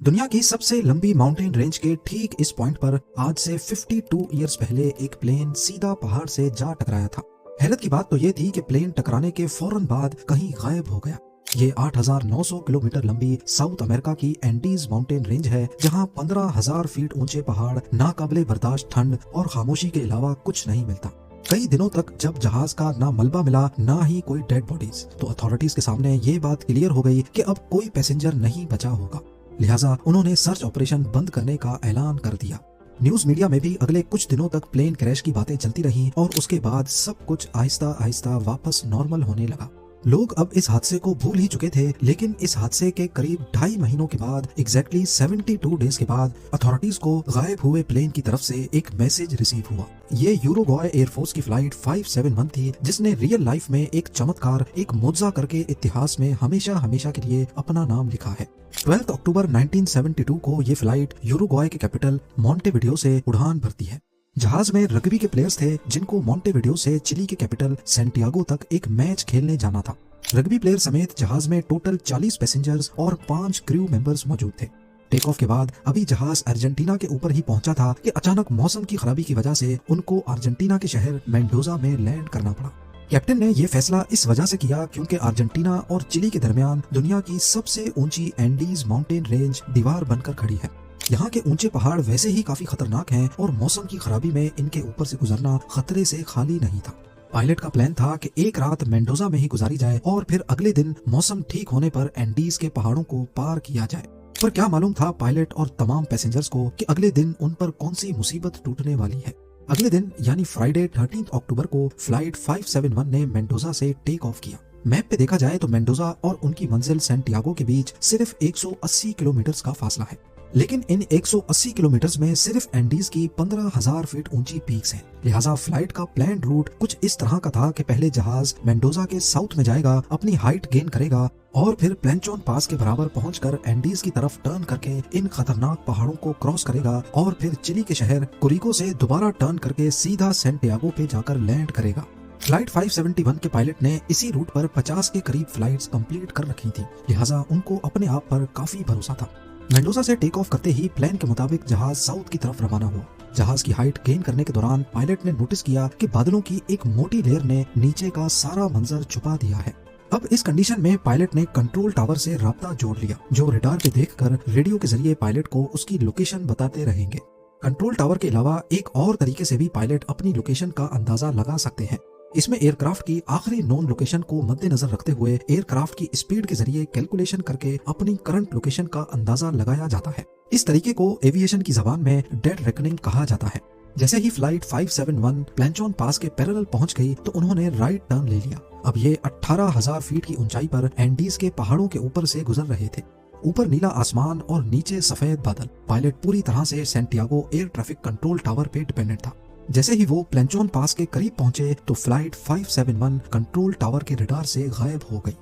दुनिया की सबसे लंबी माउंटेन रेंज के ठीक इस पॉइंट पर आज से 52 ईयर्स पहले एक प्लेन सीधा पहाड़ से जा टकराया था। हैरत की बात तो ये थी कि प्लेन टकराने के फौरन बाद कहीं गायब हो गया। ये 8,900 किलोमीटर लंबी साउथ अमेरिका की एंडीज माउंटेन रेंज है, जहां 15,000 फीट ऊंचे पहाड़, नाकाबिले बर्दाश्त ठंड और खामोशी के अलावा कुछ नहीं मिलता। कई दिनों तक जब जहाज का ना मलबा मिला ना ही कोई डेड बॉडीज, तो अथॉरिटीज के सामने ये बात क्लियर हो गई कि अब कोई पैसेंजर नहीं बचा होगा। लिहाजा उन्होंने सर्च ऑपरेशन बंद करने का ऐलान कर दिया। न्यूज मीडिया में भी अगले कुछ दिनों तक प्लेन क्रैश की बातें चलती रहीं और उसके बाद सब कुछ आहिस्ता आहिस्ता वापस नॉर्मल होने लगा। लोग अब इस हादसे को भूल ही चुके थे, लेकिन इस हादसे के करीब 2.5 महीनों के बाद, एग्जैक्टली 72 डेज के बाद, अथॉरिटीज को गायब हुए प्लेन की तरफ से एक मैसेज रिसीव हुआ। ये यूरुग्वाय एयरफोर्स की फ्लाइट 571 थी, जिसने रियल लाइफ में एक चमत्कार, एक मुआवजा करके इतिहास में हमेशा हमेशा के लिए अपना नाम लिखा है। 12 अक्टूबर 1972 को ये फ्लाइट यूरुग्वाय के कैपिटल मोंटेविडियो से उड़ान भरती है। जहाज में रग्बी के प्लेयर्स थे, जिनको मोंटेविडियो से चिली के कैपिटल सैंटियागो तक एक मैच खेलने जाना था। रग्बी प्लेयर समेत जहाज में टोटल 40 पैसेंजर्स और 5 क्रू मेंबर्स मौजूद थे। टेक ऑफ के बाद अभी जहाज अर्जेंटीना के ऊपर ही पहुंचा था कि अचानक मौसम की खराबी की वजह से उनको अर्जेंटीना के शहर मेंडोजा में लैंड करना पड़ा। कैप्टन ने यह फैसला इस वजह से किया क्योंकि अर्जेंटीना और चिली के दरमियान दुनिया की सबसे ऊंची एंडीज माउंटेन रेंज दीवार बनकर खड़ी है। यहाँ के ऊंचे पहाड़ वैसे ही काफी खतरनाक हैं और मौसम की खराबी में इनके ऊपर से गुजरना खतरे से खाली नहीं था। पायलट का प्लान था कि एक रात मेंडोजा में ही गुजारी जाए और फिर अगले दिन मौसम ठीक होने पर एंडीज के पहाड़ों को पार किया जाए। पर क्या मालूम था पायलट और तमाम पैसेंजर्स को कि अगले दिन उन पर कौन सी मुसीबत टूटने वाली है। अगले दिन यानी फ्राइडे 13 अक्टूबर को फ्लाइट 571 ने मेंडोजा से टेक ऑफ किया। मैप पे देखा जाए तो मेंडोजा और उनकी मंजिल सैंटियागो के बीच सिर्फ 180 किलोमीटर का फासला है, लेकिन इन 180 किलोमीटर में सिर्फ एंडीज की 15,000 फीट ऊंची पीक्स हैं। लिहाजा फ्लाइट का प्लान रूट कुछ इस तरह का था कि पहले जहाज मेंडोजा के साउथ में जाएगा, अपनी हाइट गेन करेगा और फिर प्लेंचोन पास के बराबर पहुंचकर एंडीज की तरफ टर्न करके इन खतरनाक पहाड़ों को क्रॉस करेगा और फिर चिली के शहर कुरिको से दोबारा टर्न करके सीधा सैंटियागो पे जाकर लैंड करेगा। फ्लाइट 571 के पायलट ने इसी रूट पर 50 के करीब फ्लाइट्स कंप्लीट कर रखी थी, लिहाजा उनको अपने आप पर काफी भरोसा था। मेंडोजा से टेक ऑफ करते ही प्लान के मुताबिक जहाज साउथ की तरफ रवाना हुआ। जहाज की हाइट गेन करने के दौरान पायलट ने नोटिस किया कि बादलों की एक मोटी लेयर ने नीचे का सारा मंजर छुपा दिया है। अब इस कंडीशन में पायलट ने कंट्रोल टावर से राब्ता जोड़ लिया, जो रडार पे देखकर रेडियो के जरिए पायलट को उसकी लोकेशन बताते रहेंगे। कंट्रोल टावर के अलावा एक और तरीके से भी पायलट अपनी लोकेशन का अंदाजा लगा सकते हैं। इसमें एयरक्राफ्ट की आखिरी नोन लोकेशन को मद्देनजर रखते हुए एयरक्राफ्ट की स्पीड के जरिए कैलकुलेशन करके अपनी करंट लोकेशन का अंदाजा लगाया जाता है। इस तरीके को एविएशन की जबान में डेड रेकनिंग कहा जाता है। जैसे ही फ्लाइट 571 प्लेंचोन पास के पैरेलल पहुंच गई तो उन्होंने राइट टर्न ले लिया। अब ये 18,000 फीट की ऊंचाई पर एंडीज के पहाड़ों के ऊपर से गुजर रहे थे। ऊपर नीला आसमान और नीचे सफेद बादल। पायलट पूरी तरह से Santiago air traffic control tower पे डिपेंडेंट था। जैसे ही वो प्लेंचोन पास के करीब पहुंचे तो फ्लाइट 571 कंट्रोल टावर के रडार से गायब हो गई।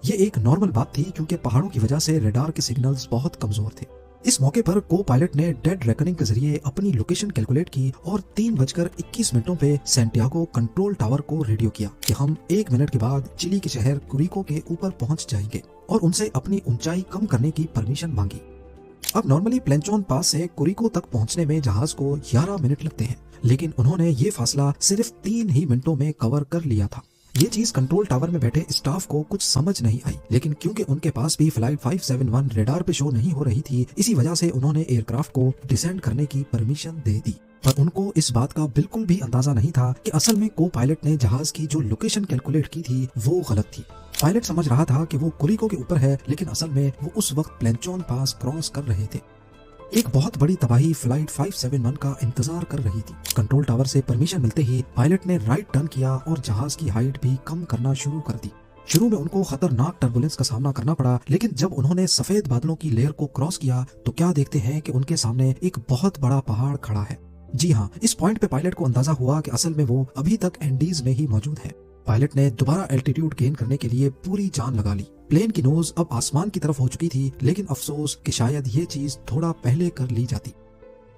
ये एक नॉर्मल बात थी क्योंकि पहाड़ों की वजह से रडार के सिग्नल्स बहुत कमजोर थे। इस मौके पर को पायलट ने डेड रेकनिंग के जरिए अपनी लोकेशन कैलकुलेट की और 3:21 पे सैंटियागो कंट्रोल टावर को रेडियो किया कि हम 1 मिनट के बाद चिली के शहर कुरिको के ऊपर पहुंच जाएंगे और उनसे अपनी ऊंचाई कम करने की परमिशन मांगी। अब नॉर्मली प्लेंचोन पास से कुरिको तक पहुंचने में जहाज को 11 मिनट लगते हैं, लेकिन उन्होंने ये फासला सिर्फ 3 ही मिनटों में कवर कर लिया था। ये चीज कंट्रोल टावर में बैठे स्टाफ को कुछ समझ नहीं आई, लेकिन क्योंकि उनके पास भी फ्लाइट 571 रडार पे शो नहीं हो रही थी, इसी वजह से उन्होंने एयरक्राफ्ट को डिसेंड करने की परमिशन दे दी। पर उनको इस बात का बिल्कुल भी अंदाजा नहीं था कि असल में को पायलट ने जहाज की जो लोकेशन कैलकुलेट की थी वो गलत थी। पायलट समझ रहा था कि वो कुरिको के ऊपर है, लेकिन असल में वो उस वक्त प्लेंचोन पास क्रॉस कर रहे थे। एक बहुत बड़ी तबाही फ्लाइट 571 का इंतजार कर रही थी। कंट्रोल टावर से परमिशन मिलते ही पायलट ने राइट टर्न किया और जहाज की हाइट भी कम करना शुरू कर दी। शुरू में उनको खतरनाक टर्बुलेंस का सामना करना पड़ा, लेकिन जब उन्होंने सफेद बादलों की लेयर को क्रॉस किया तो क्या देखते हैं कि उनके सामने एक बहुत बड़ा पहाड़ खड़ा है। जी हाँ, इस पॉइंट पे पायलट को अंदाजा हुआ कि असल में वो अभी तक एंडीज में ही मौजूद है। पायलट ने दोबारा एल्टीट्यूड गेन करने के लिए पूरी जान लगा ली। प्लेन की नोज अब आसमान की तरफ हो चुकी थी, लेकिन अफसोस कि शायद ये चीज थोड़ा पहले कर ली जाती।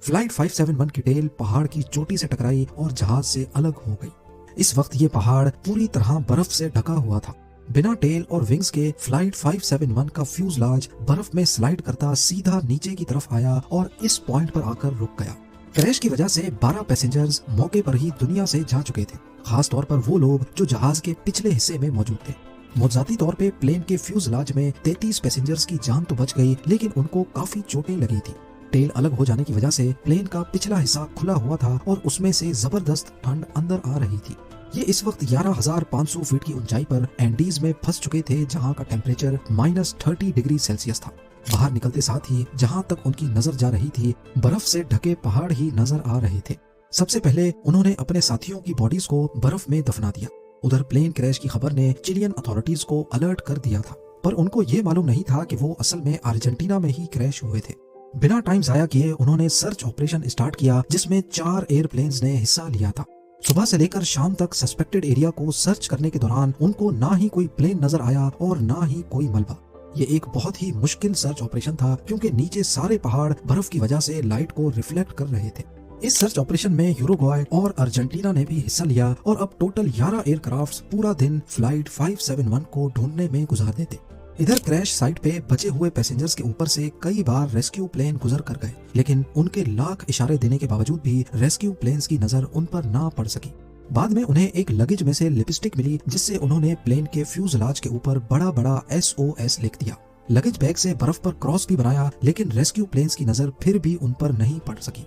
फ्लाइट 571 की टेल पहाड़ की चोटी से टकराई और जहाज से अलग हो गई। इस वक्त ये पहाड़ पूरी तरह बर्फ से ढका हुआ था। बिना टेल और विंग्स के फ्लाइट 571 का फ्यूजलाज बर्फ में स्लाइड करता सीधा नीचे की तरफ आया और इस पॉइंट पर आकर रुक गया। क्रैश की वजह से 12 पैसेंजर्स मौके पर ही दुनिया से जा चुके थे, खास तौर पर वो लोग जो जहाज के पिछले हिस्से में मौजूद थे। मुआवजाती तौर पे प्लेन के फ्यूजलाज में 33 पैसेंजर्स की जान तो बच गई, लेकिन उनको काफी चोटें लगी थी। टेल अलग हो जाने की वजह से प्लेन का पिछला हिस्सा खुला हुआ था और उसमें से जबरदस्त ठंड अंदर आ रही थी। ये इस वक्त 11,500 फीट की ऊंचाई पर एंडीज में फंस चुके थे, जहां का टेम्परेचर -30 डिग्री सेल्सियस था। बाहर निकलते साथ ही जहां तक उनकी नजर जा रही थी, बर्फ से ढके पहाड़ ही नजर आ रहे थे। सबसे पहले उन्होंने अपने साथियों की बॉडीज को बर्फ में दफना दिया। उधर प्लेन क्रैश की खबर ने चिलियन अथॉरिटीज को अलर्ट कर दिया था, पर उनको ये मालूम नहीं था कि वो असल में अर्जेंटीना में ही क्रैश हुए थे। बिना टाइम जाया किए उन्होंने सर्च ऑपरेशन स्टार्ट किया, जिसमें 4 एयरप्लेन्स ने हिस्सा लिया था। सुबह से लेकर शाम तक सस्पेक्टेड एरिया को सर्च करने के दौरान उनको ना ही कोई प्लेन नजर आया और ना ही कोई मलबा। ये एक बहुत ही मुश्किल सर्च ऑपरेशन था, क्योंकि नीचे सारे पहाड़ बर्फ की वजह से लाइट को रिफ्लेक्ट कर रहे थे। इस सर्च ऑपरेशन में यूरुग्वाय और अर्जेंटीना ने भी हिस्सा लिया और अब टोटल 11 एयरक्राफ्ट पूरा दिन फ्लाइट 571 को ढूंढने में गुजार देते। इधर क्रैश साइट पे बचे हुए पैसेंजर्स के ऊपर से कई बार रेस्क्यू प्लेन गुजर कर गए, लेकिन उनके लाख इशारे देने के बावजूद भी रेस्क्यू प्लेन्स की नजर उन पर ना पड़ सकी। बाद में उन्हें एक लगेज में से लिपस्टिक मिली, जिससे उन्होंने प्लेन के फ्यूजलाज के ऊपर बड़ा बड़ा SOS लिख दिया। लगेज बैग से बर्फ पर क्रॉस भी बनाया, लेकिन रेस्क्यू प्लेन्स की नजर फिर भी उन पर नहीं पड़ सकी।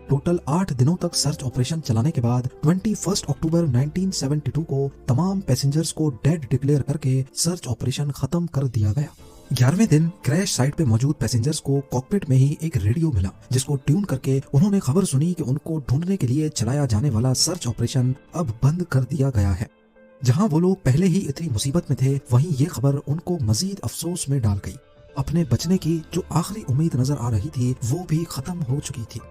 टोटल 8 दिनों तक सर्च ऑपरेशन चलाने के बाद 21 अक्टूबर 1972 को तमाम पैसेंजर्स को डेड डिक्लेयर करके सर्च ऑपरेशन खत्म कर दिया गया। 11वें दिन क्रैश साइट पे मौजूद पैसेंजर्स को कॉकपिट में ही एक रेडियो मिला, जिसको ट्यून करके उन्होंने खबर सुनी कि उनको ढूंढने के लिए चलाया जाने वाला सर्च ऑपरेशन अब बंद कर दिया गया है। जहां वो लोग पहले ही इतनी मुसीबत में थे, वहीं ये खबर उनको मजीद अफसोस में डाल गई। अपने बचने की जो आखिरी उम्मीद नजर आ रही थी, वो भी खत्म हो चुकी थी।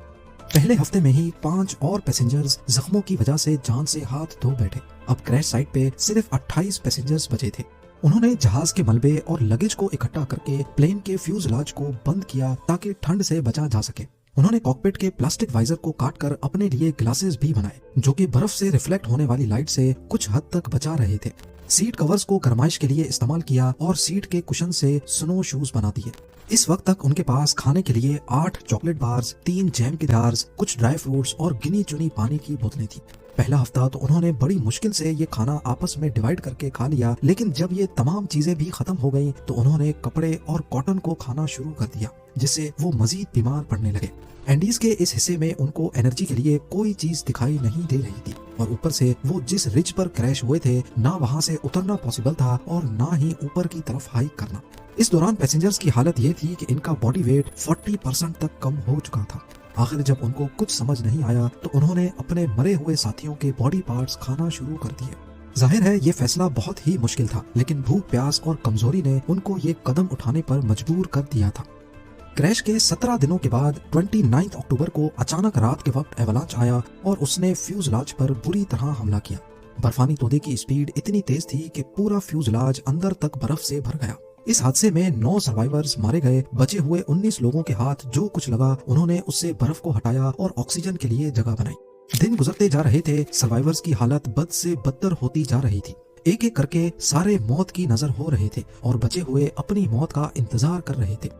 पहले हफ्ते में ही 5 और पैसेंजर्स जख्मों की वजह से जान से हाथ धो बैठे। अब क्रैश साइट पे सिर्फ 28 पैसेंजर्स बचे थे। उन्होंने जहाज के मलबे और लगेज को इकट्ठा करके प्लेन के फ्यूजलाज को बंद किया, ताकि ठंड से बचा जा सके। उन्होंने कॉकपिट के प्लास्टिक वाइजर को काटकर अपने लिए ग्लासेस भी बनाए, जो कि बर्फ से रिफ्लेक्ट होने वाली लाइट से कुछ हद तक बचा रहे थे। सीट कवर्स को गरमाइश के लिए इस्तेमाल किया और सीट के कुशन से स्नो शूज बना दिए। इस वक्त तक उनके पास खाने के लिए 8 चॉकलेट बार्स, 3 जैम के जार्स, कुछ ड्राई फ्रूट्स और गिनी चुनी पानी की बोतलें थी। पहला हफ्ता तो उन्होंने बड़ी मुश्किल से ये खाना आपस में डिवाइड करके खा लिया, लेकिन जब ये तमाम चीजें भी खत्म हो गईं, तो उन्होंने कपड़े और कॉटन को खाना शुरू कर दिया, जिससे वो मजीद बीमार पड़ने लगे। एंडीज के इस हिस्से में उनको एनर्जी के लिए कोई चीज दिखाई नहीं दे रही थी, और ऊपर से वो जिस रिज पर क्रैश हुए थे, ना वहाँ से उतरना पॉसिबल था और ना ही ऊपर की तरफ हाइक करना। इस दौरान पैसेंजर्स की हालत ये थी कि इनका बॉडी वेट 40% तक कम हो चुका था। आखिर जब उनको कुछ समझ नहीं आया, तो उन्होंने अपने मरे हुए साथियों के बॉडी पार्ट्स खाना शुरू कर दिए। जाहिर है ये फैसला बहुत ही मुश्किल था, लेकिन भूख, प्यास और कमजोरी ने उनको ये कदम उठाने पर मजबूर कर दिया था। क्रैश के 17 दिनों के बाद 29 अक्टूबर को अचानक रात के वक्त एवलांच आया और उसने फ्यूजलाज पर बुरी तरह हमला किया। बर्फानी तोदे की स्पीड इतनी तेज थी कि पूरा फ्यूजलाज अंदर तक बर्फ से भर गया। इस हादसे में 9 सर्वाइवर्स मारे गए। बचे हुए 19 लोगों के हाथ जो कुछ लगा, उन्होंने उससे बर्फ को हटाया और ऑक्सीजन के लिए जगह बनाई। दिन गुजरते जा रहे थे, सर्वाइवर्स की हालत बद से बदतर होती जा रही थी। एक एक करके सारे मौत की नजर हो रहे थे और बचे हुए अपनी मौत का इंतजार कर रहे थे।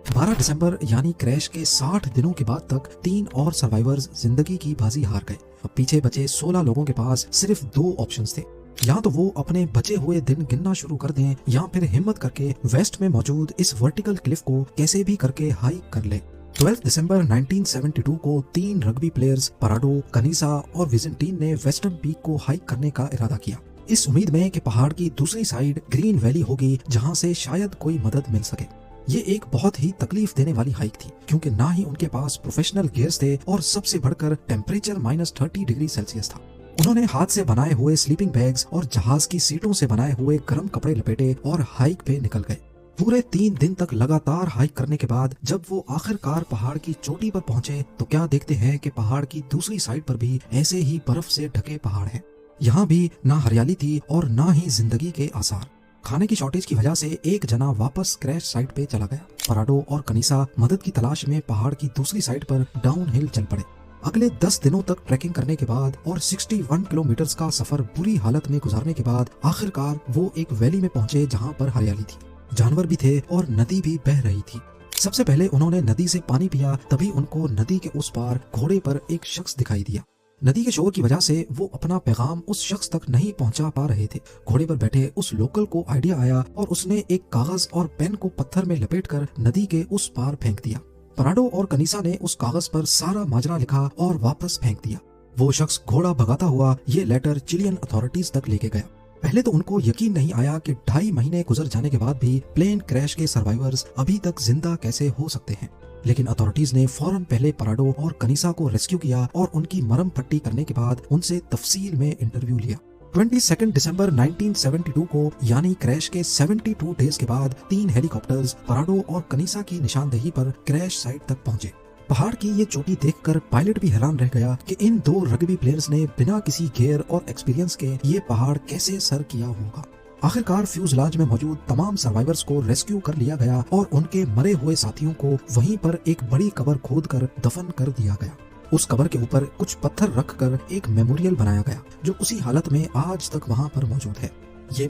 12 दिसंबर यानी क्रैश के 60 दिनों के बाद तक 3 और सर्वाइवर्स जिंदगी की बाजी हार गए। अब पीछे बचे 16 लोगों के पास सिर्फ 2 ऑप्शंस थे, या तो वो अपने बचे हुए दिन गिनना शुरू कर दें, या फिर हिम्मत करके वेस्ट में मौजूद इस वर्टिकल क्लिफ को कैसे भी करके हाइक कर ले। 12 दिसंबर 1972 को 3 रग्बी प्लेयर्स पराडो, कनीसा और विजेंटीन ने वेस्टर्न पीक को हाइक करने का इरादा किया, इस उम्मीद में कि पहाड़ की दूसरी साइड ग्रीन वैली होगी, जहां से शायद कोई मदद मिल सके। ये एक बहुत ही तकलीफ देने वाली हाइक थी, क्योंकि ना ही उनके पास प्रोफेशनल गियर्स थे और सबसे बढ़कर टेम्परेचर -30 डिग्री सेल्सियस था। उन्होंने हाथ से बनाए हुए स्लीपिंग बैग्स और जहाज की सीटों से बनाए हुए गर्म कपड़े लपेटे और हाइक पे निकल गए। पूरे 3 दिन तक लगातार हाइक करने के बाद जब वो आखिरकार पहाड़ की चोटी पर पहुंचे, तो क्या देखते हैं कि पहाड़ की दूसरी साइड पर भी ऐसे ही बर्फ से ढके पहाड़ हैं। यहाँ भी ना हरियाली थी और ना ही जिंदगी के आसार। खाने की शॉर्टेज की वजह से एक जना वापस क्रैश साइट पे चला गया। पराडो और कनीसा मदद की तलाश में पहाड़ की दूसरी साइड पर डाउन हिल चल पड़े। अगले 10 दिनों तक ट्रैकिंग करने के बाद और 61 किलोमीटर का सफर बुरी हालत में गुजारने के बाद आखिरकार वो एक वैली में पहुंचे जहां पर हरियाली थी, जानवर भी थे और नदी भी बह रही थी। सबसे पहले उन्होंने नदी से पानी पिया, तभी उनको नदी के उस पार घोड़े पर एक शख्स दिखाई दिया। नदी के शोर की वजह से वो अपना पैगाम उस शख्स तक नहीं पहुंचा पा रहे थे। घोड़े पर बैठे उस लोकल को आइडिया आया और उसने एक कागज और पेन को पत्थर में लपेटकर नदी के उस पार फेंक दिया। पराडो और कनीसा ने उस कागज पर सारा माजरा लिखा और वापस फेंक दिया। वो शख्स घोड़ा भगाता हुआ ये लेटर चिलियन अथॉरिटीज तक लेके गया। पहले तो उनको यकीन नहीं आया कि 2.5 महीने गुजर जाने के बाद भी प्लेन क्रैश के सर्वाइवर्स अभी तक जिंदा कैसे हो सकते हैं, लेकिन अथॉरिटीज ने फौरन पहले पराडो और कनीसा को रेस्क्यू किया और उनकी मरम पट्टी करने के बाद उनसे तफसील में इंटरव्यू लिया। 22 दिसंबर 1972 को यानी क्रैश के 72 डेज के बाद 3 हेलीकॉप्टर्स पराडो और कनीसा की निशानदेही पर क्रैश साइट तक पहुंचे। पहाड़ की ये चोटी देखकर पायलट भी हैरान रह गया कि इन 2 रग्बी प्लेयर्स ने बिना किसी गियर और एक्सपीरियंस के ये पहाड़ कैसे सर किया होगा। आखिरकार फ्यूजलाज में मौजूद तमाम सर्वाइवर्स को रेस्क्यू कर लिया गया और उनके मरे हुए साथियों को वहीं पर एक बड़ी कब्र खोदकर दफन कर दिया गया। उस कब्र के ऊपर कुछ पत्थर रखकर एक मेमोरियल बनाया गया जो उसी हालत में आज तक वहां पर मौजूद है।